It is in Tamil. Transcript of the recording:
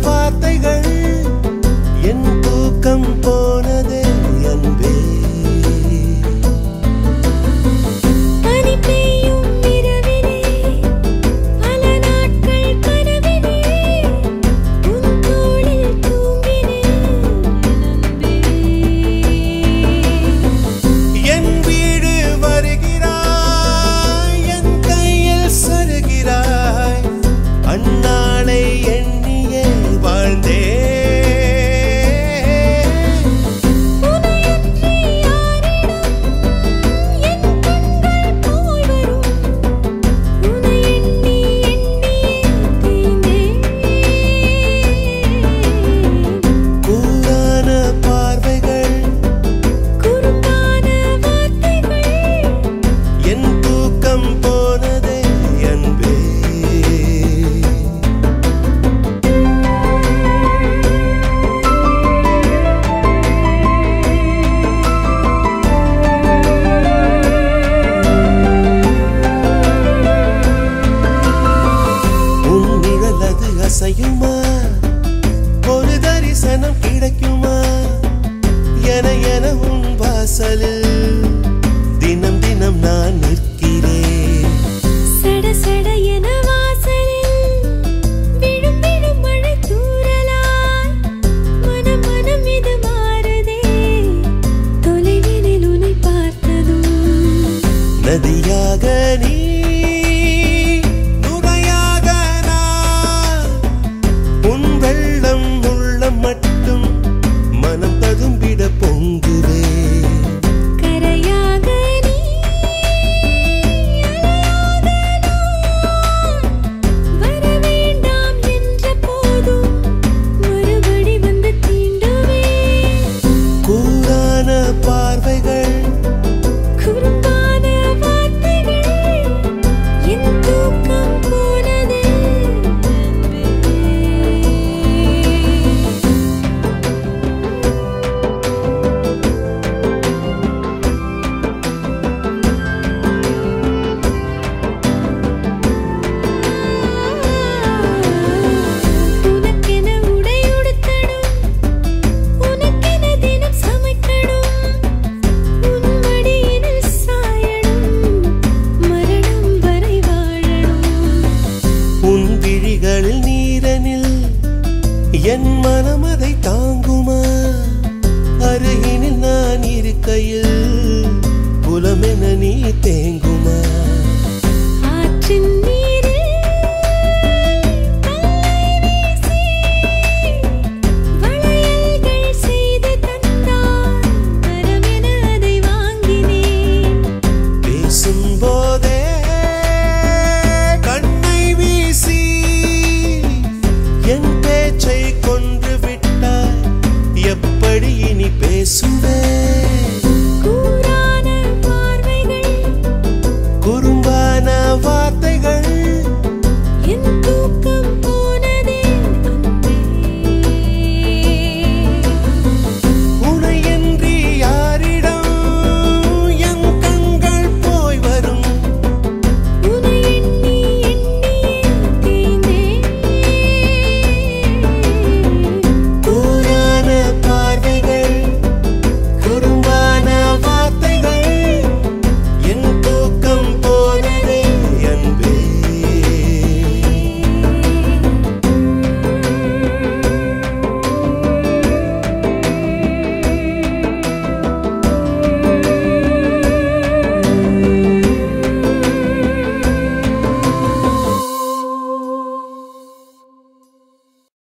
வார்த்தைகள் என் தூக்கம் போனதே அன்பே. அந்நாளை எண்ணியே வாழ்ந்தே கூரான பார்வைகள் என் தூக்கம் போனதே அன்பே. அசையுமா ஒரு தரிசனம் கிடைக்குமா என உன் வாசலில் தினம் தினம் நான் நிற்கிறேன். சட சட என வாசலில் விழும் விழும் மழை தூறலாய் மனம் மனம் இது மாறுதே தொலைவினில் உன்னை பார்த்ததும். நதியாக நீ வெள்ளம் உள்ளம் மட்டும் மனம் ததும்பிட பொங்குவே. கரையாக நீ வர வேண்டாம் என்ற போதும் மறுபடி வந்து தீண்டுவே. கூரான பார்வைகள் குறும்பான வார்த்தைகள் என் தூக்கம் போனதே. நீரனில் என் மனம்